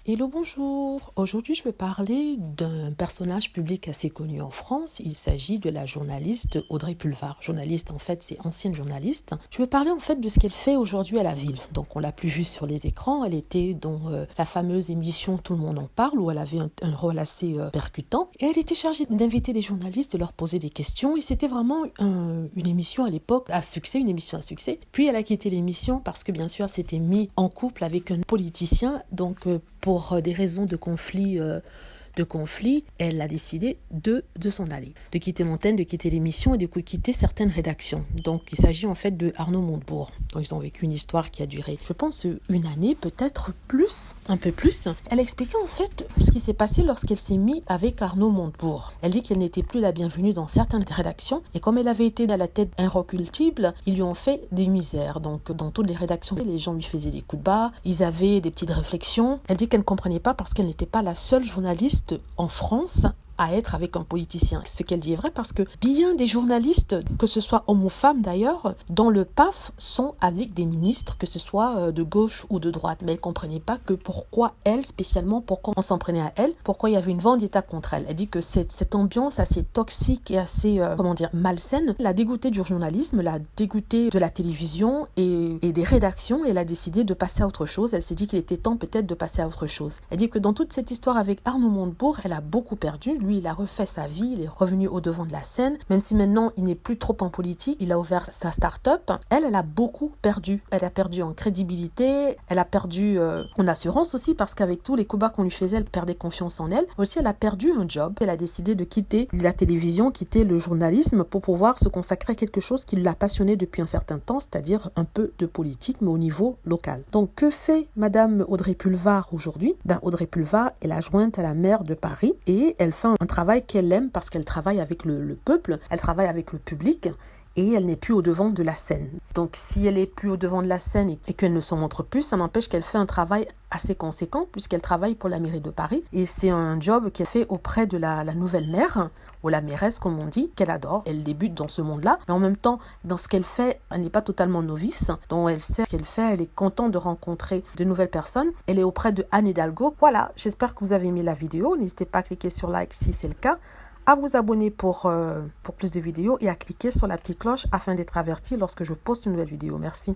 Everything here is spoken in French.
Hello, bonjour. Aujourd'hui, je vais parler d'un personnage public assez connu en France. Il s'agit de la journaliste Audrey Pulvar. Journaliste, en fait, c'est ancienne journaliste. Je vais parler, en fait, de ce qu'elle fait aujourd'hui à la ville. Donc, on l'a plus vue sur les écrans. Elle était dans la fameuse émission Tout le monde en parle, où elle avait un rôle assez percutant. Et elle était chargée d'inviter les journalistes, de leur poser des questions. Et c'était vraiment une émission à l'époque à succès, une émission à succès. Puis, elle a quitté l'émission parce que, bien sûr, c'était mis en couple avec un politicien. Donc, pour des raisons de conflit, elle a décidé de s'en aller, de quitter l'antenne, de quitter l'émission et de quitter certaines rédactions. Donc, il s'agit en fait de Arnaud Montebourg. Donc, ils ont vécu une histoire qui a duré, je pense, une année, peut-être plus, un peu plus. Elle expliquait en fait ce qui s'est passé lorsqu'elle s'est mise avec Arnaud Montebourg. Elle dit qu'elle n'était plus la bienvenue dans certaines rédactions et comme elle avait été à la tête inrecultible, ils lui ont fait des misères. Donc, dans toutes les rédactions, les gens lui faisaient des coups de bas, ils avaient des petites réflexions. Elle dit qu'elle ne comprenait pas parce qu'elle n'était pas la seule journaliste en France à être avec un politicien. Ce qu'elle dit est vrai parce que bien des journalistes, que ce soit hommes ou femmes d'ailleurs, dans le PAF sont avec des ministres, que ce soit de gauche ou de droite. Mais elle ne comprenait pas que pourquoi elle, spécialement, pourquoi on s'en prenait à elle, pourquoi il y avait une vendetta contre elle. Elle dit que cette ambiance assez toxique et assez, malsaine, l'a dégoûtée du journalisme, l'a dégoûtée de la télévision et des rédactions et elle a décidé de passer à autre chose. Elle s'est dit qu'il était temps peut-être de passer à autre chose. Elle dit que dans toute cette histoire avec Arnaud Montebourg, elle a beaucoup perdu. Lui, il a refait sa vie, il est revenu au devant de la scène, même si maintenant il n'est plus trop en politique, il a ouvert sa start-up. Elle a beaucoup perdu. Elle a perdu en crédibilité, elle a perdu en assurance aussi, parce qu'avec tous les combats qu'on lui faisait, elle perdait confiance en elle. Aussi, elle a perdu un job. Elle a décidé de quitter la télévision, quitter le journalisme pour pouvoir se consacrer à quelque chose qui l'a passionnée depuis un certain temps, c'est-à-dire un peu de politique, mais au niveau local. Donc, que fait Madame Audrey Pulvar aujourd'hui? Audrey Pulvar est l'adjointe à la maire de Paris et elle fait un travail qu'elle aime parce qu'elle travaille avec le peuple, elle travaille avec le public et elle n'est plus au devant de la scène. Donc si elle est plus au devant de la scène et qu'elle ne s'en montre plus, ça n'empêche qu'elle fait un travail assez conséquent puisqu'elle travaille pour la mairie de Paris et c'est un job qu'elle fait auprès de la nouvelle maire ou la mairesse comme on dit, qu'elle adore. Elle débute dans ce monde-là, mais en même temps, dans ce qu'elle fait, elle n'est pas totalement novice, donc elle sait ce qu'elle fait, elle est contente de rencontrer de nouvelles personnes. Elle est auprès de Anne Hidalgo. Voilà, j'espère que vous avez aimé la vidéo. N'hésitez pas à cliquer sur like si c'est le cas, à vous abonner pour plus de vidéos et à cliquer sur la petite cloche afin d'être averti lorsque je poste une nouvelle vidéo. Merci.